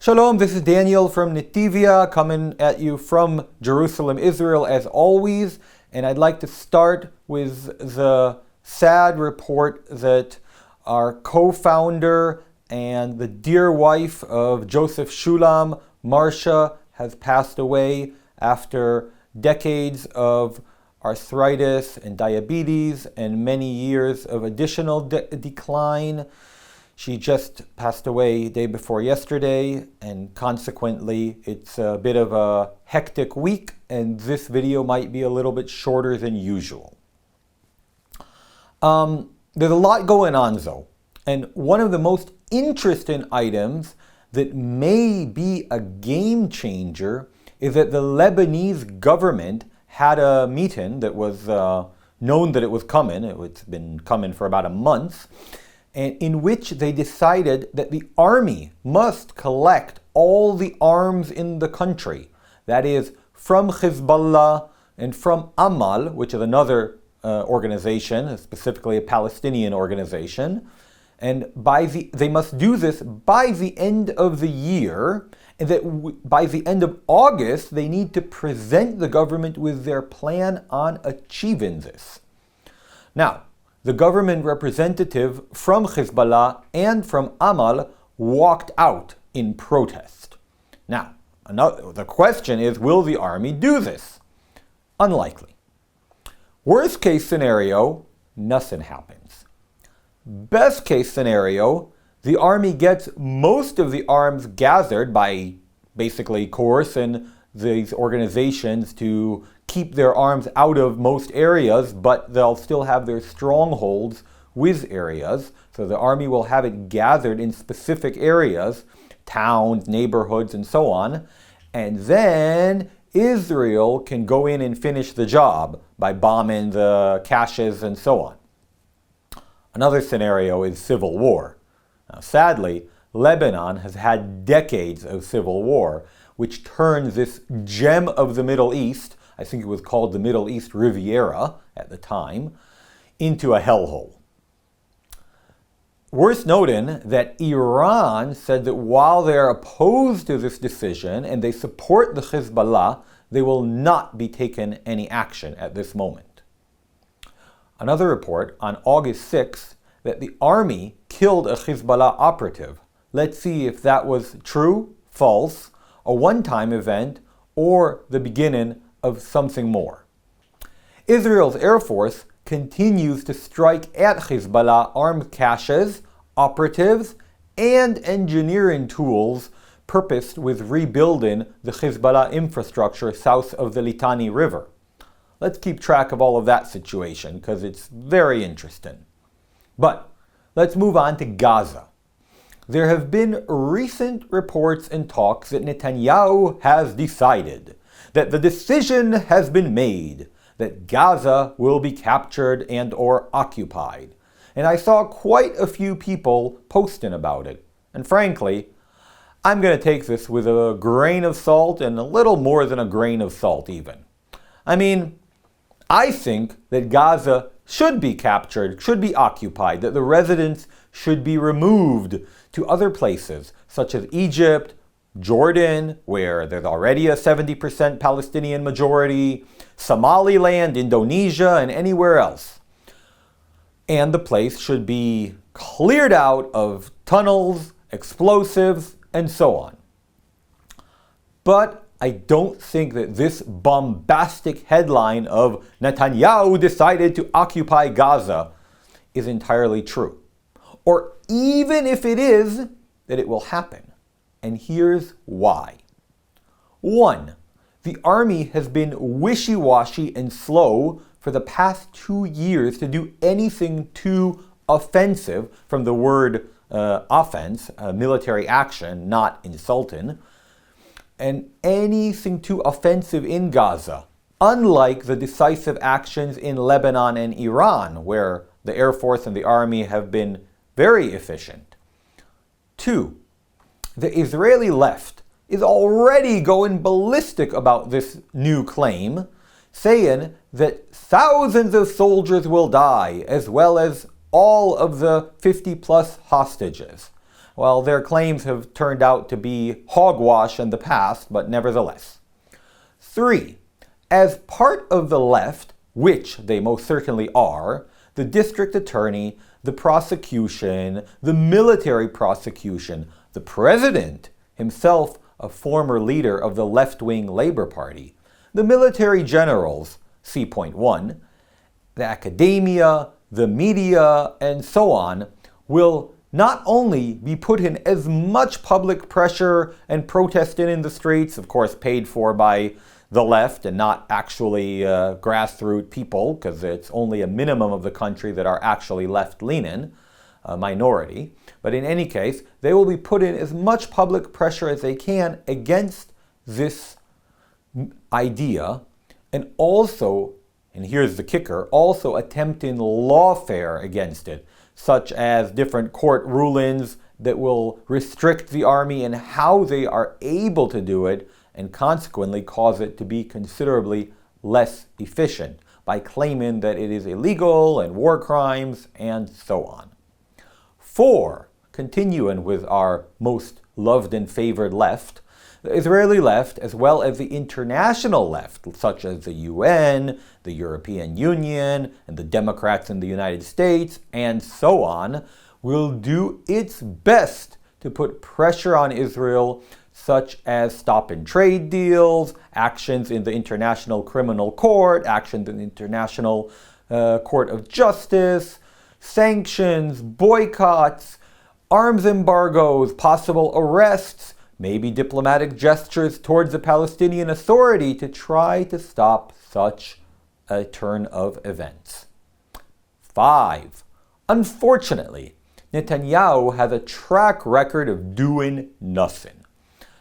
Shalom, this is Daniel from Netivyah, coming at you from Jerusalem, Israel, as always. And I'd like to start with the sad report that our co-founder and the dear wife of Joseph Shulam, Marsha, has passed away after decades of arthritis and diabetes and many years of additional decline. She just passed away day before yesterday, and consequently it's a bit of a hectic week, and this video might be a little bit shorter than usual. There's a lot going on though, and one of the most interesting items that may be a game changer is that the Lebanese government had a meeting that was known that it was coming. It's been coming for about a month, and in which they decided that the army must collect all the arms in the country. That is, from Hezbollah and from Amal, which is another organization, specifically a Palestinian organization. And they must do this by the end of the year, and that by the end of August, they need to present the government with their plan on achieving this. Now, the government representative from Hezbollah and from Amal walked out in protest. Now, the question is, will the army do this? Unlikely. Worst case scenario, nothing happens. Best case scenario, the army gets most of the arms gathered by basically coercing these organizations to keep their arms out of most areas, but they'll still have their strongholds with areas. So the army will have it gathered in specific areas, towns, neighborhoods, and so on. And then Israel can go in and finish the job by bombing the caches and so on. Another scenario is civil war. Now, sadly, Lebanon has had decades of civil war, which turns this gem of the Middle East, I think it was called the Middle East Riviera at the time, into a hellhole. Worth noting that Iran said that while they're opposed to this decision and they support the Hezbollah, they will not be taking any action at this moment. Another report on August 6th that the army killed a Hezbollah operative. Let's see if that was true, false, a one-time event, or the beginning of something more. Israel's Air Force continues to strike at Hezbollah armed caches, operatives, and engineering tools purposed with rebuilding the Hezbollah infrastructure south of the Litani River. Let's keep track of all of that situation because it's very interesting. But let's move on to Gaza. There have been recent reports and talks that Netanyahu has decided that the decision has been made that Gaza will be captured and or occupied. And I saw quite a few people posting about it. And frankly, I'm going to take this with a grain of salt, and a little more than a grain of salt even. I mean, I think that Gaza should be captured, should be occupied, that the residents should be removed to other places, such as Egypt, Jordan, where there's already a 70% Palestinian majority, Somaliland, Indonesia, and anywhere else. And the place should be cleared out of tunnels, explosives, and so on. But I don't think that this bombastic headline of Netanyahu decided to occupy Gaza is entirely true. Or even if it is, that it will happen. And here's why. 1. The army has been wishy-washy and slow for the past 2 years to do anything too offensive, from the word offense, military action, not insulting, and anything too offensive in Gaza, unlike the decisive actions in Lebanon and Iran, where the Air Force and the army have been very efficient. 2. The Israeli left is already going ballistic about this new claim, saying that thousands of soldiers will die, as well as all of the 50-plus hostages. Well, their claims have turned out to be hogwash in the past, but nevertheless. 3. As part of the left, which they most certainly are, the district attorney, the prosecution, the military prosecution, the president, himself a former leader of the left-wing Labour Party, the military generals, see point 1, the academia, the media, and so on, will not only be put in as much public pressure and protesting in the streets, of course paid for by the left and not actually grassroots people, because it's only a minimum of the country that are actually left-leaning, a minority. But in any case, they will be put in as much public pressure as they can against this idea, and also, and here's the kicker, also attempting lawfare against it, such as different court rulings that will restrict the army and how they are able to do it, and consequently cause it to be considerably less efficient by claiming that it is illegal and war crimes and so on. 4. Continuing with our most loved and favored left, the Israeli left, as well as the international left, such as the UN, the European Union, and the Democrats in the United States, and so on, will do its best to put pressure on Israel, such as stopping trade deals, actions in the International Criminal Court, actions in the International Court of Justice, sanctions, boycotts, arms embargoes, possible arrests, maybe diplomatic gestures towards the Palestinian Authority to try to stop such a turn of events. 5. Unfortunately, Netanyahu has a track record of doing nothing.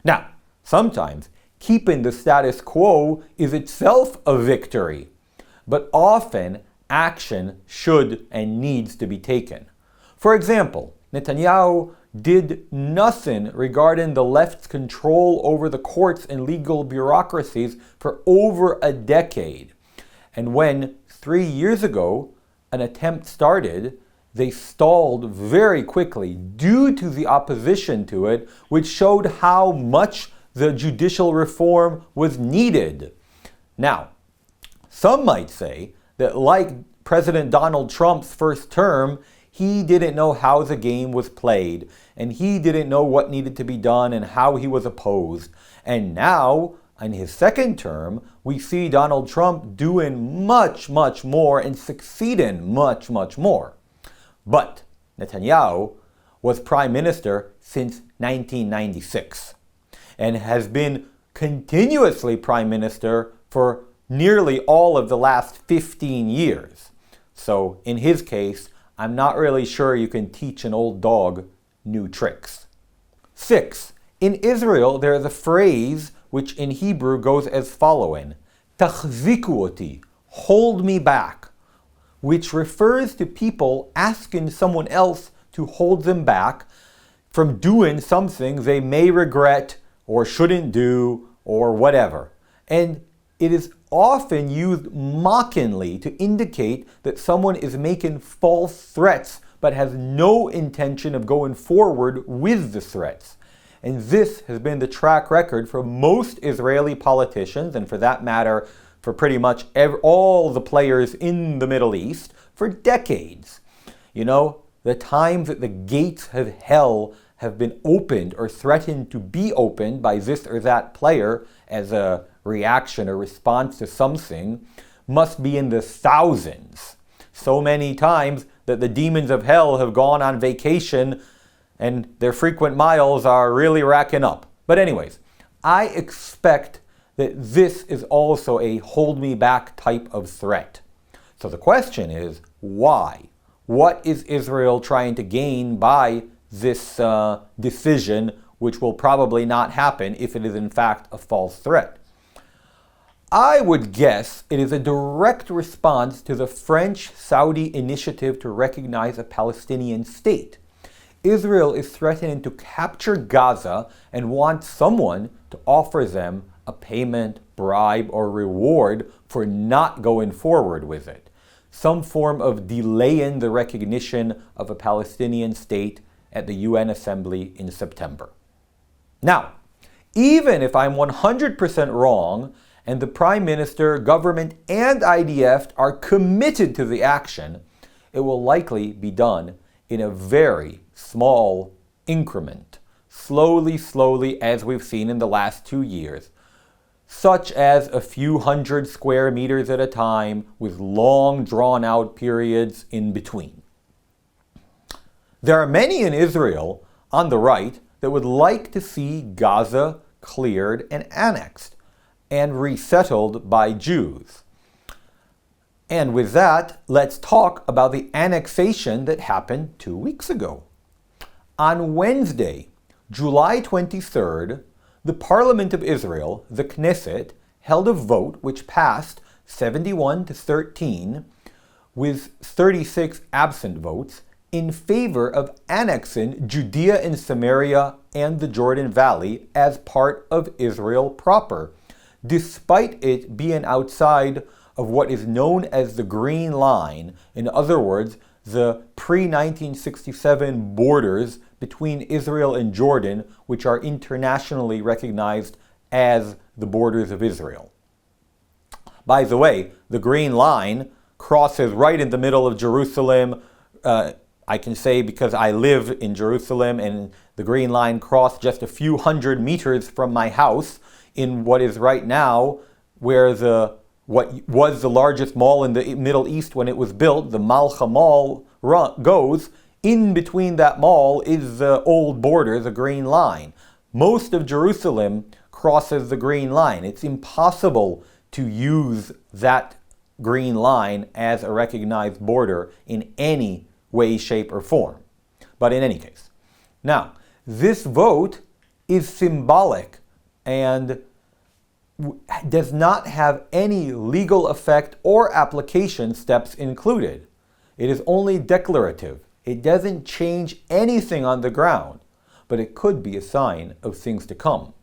Now, sometimes keeping the status quo is itself a victory, but often action should and needs to be taken. For example, Netanyahu did nothing regarding the left's control over the courts and legal bureaucracies for over a decade. And when 3 years ago an attempt started, they stalled very quickly due to the opposition to it, which showed how much the judicial reform was needed. Now, some might say that like President Donald Trump's first term, he didn't know how the game was played, and he didn't know what needed to be done and how he was opposed. And now, in his second term, we see Donald Trump doing much, much more and succeeding much, much more. But Netanyahu was prime minister since 1996 and has been continuously prime minister for nearly all of the last 15 years. So in his case, I'm not really sure you can teach an old dog new tricks. 6. In Israel, there is a phrase which in Hebrew goes as following: Tachziku oti, hold me back, which refers to people asking someone else to hold them back from doing something they may regret or shouldn't do or whatever. And it is often used mockingly to indicate that someone is making false threats but has no intention of going forward with the threats. And this has been the track record for most Israeli politicians, and for that matter, for pretty much all the players in the Middle East for decades. You know, the times that the gates of hell have been opened or threatened to be opened by this or that player as a reaction or response to something must be in the thousands. So many times that the demons of hell have gone on vacation and their frequent miles are really racking up. But anyways, I expect that this is also a hold me back type of threat. So the question is, why? What is Israel trying to gain by this decision, which will probably not happen if it is in fact a false threat? I would guess it is a direct response to the French-Saudi initiative to recognize a Palestinian state. Israel is threatening to capture Gaza and wants someone to offer them a payment, bribe, or reward for not going forward with it. Some form of delaying the recognition of a Palestinian state at the UN Assembly in September. Now, even if I'm 100% wrong, and the Prime Minister, government, and IDF are committed to the action, it will likely be done in a very small increment, slowly, as we've seen in the last 2 years, such as a few hundred square meters at a time with long drawn-out periods in between. There are many in Israel, on the right, that would like to see Gaza cleared and annexed and resettled by Jews. And with that, let's talk about the annexation that happened 2 weeks ago. On Wednesday, July 23rd, the Parliament of Israel, the Knesset, held a vote which passed 71 to 13 with 36 absent votes in favor of annexing Judea and Samaria and the Jordan Valley as part of Israel proper, despite it being outside of what is known as the Green Line, in other words, the pre-1967 borders between Israel and Jordan, which are internationally recognized as the borders of Israel. By the way, the Green Line crosses right in the middle of Jerusalem. I can say because I live in Jerusalem, and the Green Line crossed just a few hundred meters from my house in what is right now where what was the largest mall in the Middle East when it was built, the Malcha Mall, goes. In between that mall is the old border, the Green Line. Most of Jerusalem crosses the Green Line. It's impossible to use that Green Line as a recognized border in any way, shape, or form. But in any case. Now, this vote is symbolic and does not have any legal effect or application steps included. It is only declarative. It doesn't change anything on the ground, but it could be a sign of things to come.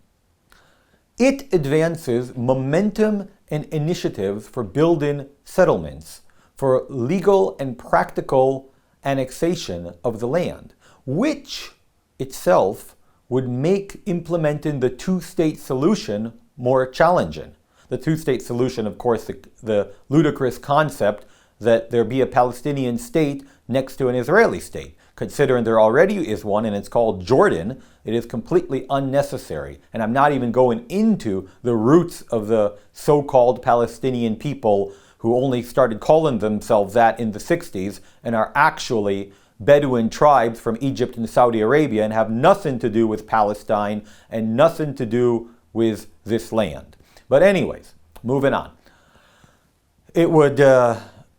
It advances momentum and initiatives for building settlements, for legal and practical annexation of the land, which itself would make implementing the two-state solution more challenging. The two-state solution, of course, the ludicrous concept that there be a Palestinian state next to an Israeli state. Considering there already is one and it's called Jordan, it is completely unnecessary. And I'm not even going into the roots of the so-called Palestinian people who only started calling themselves that in the 60s and are actually Bedouin tribes from Egypt and Saudi Arabia and have nothing to do with Palestine and nothing to do with this land. But anyways, moving on. It would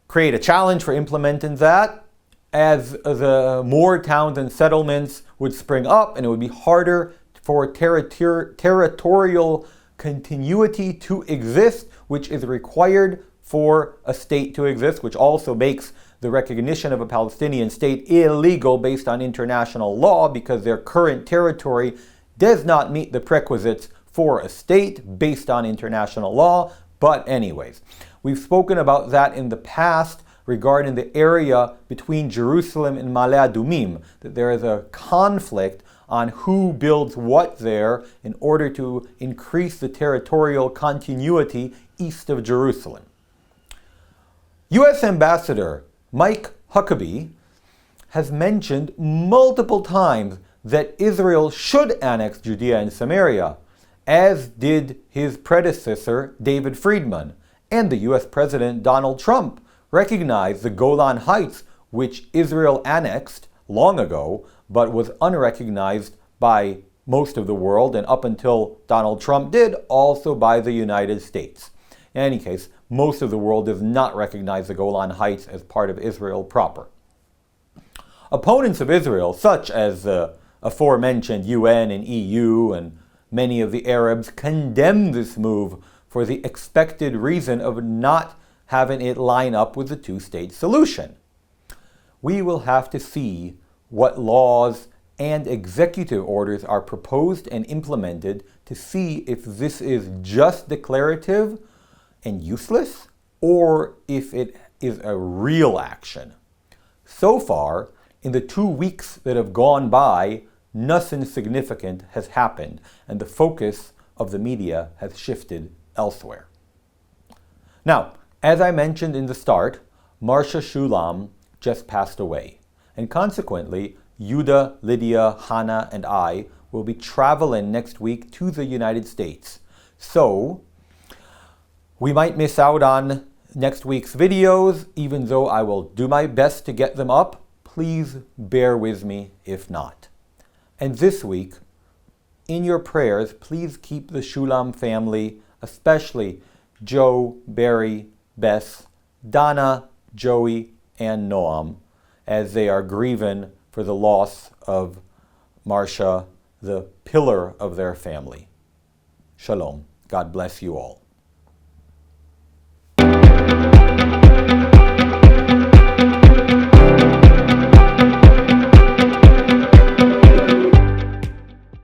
create a challenge for implementing that, as the more towns and settlements would spring up, and it would be harder for territorial continuity to exist, which is required for a state to exist, which also makes the recognition of a Palestinian state illegal based on international law, because their current territory does not meet the prerequisites for a state based on international law. But anyways, we've spoken about that in the past regarding the area between Jerusalem and Ma'ale Adumim, that there is a conflict on who builds what there in order to increase the territorial continuity east of Jerusalem. U.S. Ambassador Mike Huckabee has mentioned multiple times that Israel should annex Judea and Samaria, as did his predecessor David Friedman, and the U.S. President Donald Trump recognized the Golan Heights, which Israel annexed long ago, but was unrecognized by most of the world, and up until Donald Trump did, also by the United States. In any case, most of the world does not recognize the Golan Heights as part of Israel proper. Opponents of Israel, such as the aforementioned UN and EU and many of the Arabs, condemn this move for the expected reason of not having it line up with the two-state solution. We will have to see what laws and executive orders are proposed and implemented to see if this is just declarative and useless, or if it is a real action. So far, in the 2 weeks that have gone by, nothing significant has happened, and the focus of the media has shifted elsewhere. Now, as I mentioned in the start, Marsha Shulam just passed away, and consequently, Yuda, Lydia, Hannah, and I will be traveling next week to the United States. So, we might miss out on next week's videos, even though I will do my best to get them up. Please bear with me if not. And this week, in your prayers, please keep the Shulam family, especially Joe, Barry, Bess, Donna, Joey, and Noam, as they are grieving for the loss of Marsha, the pillar of their family. Shalom. God bless you all.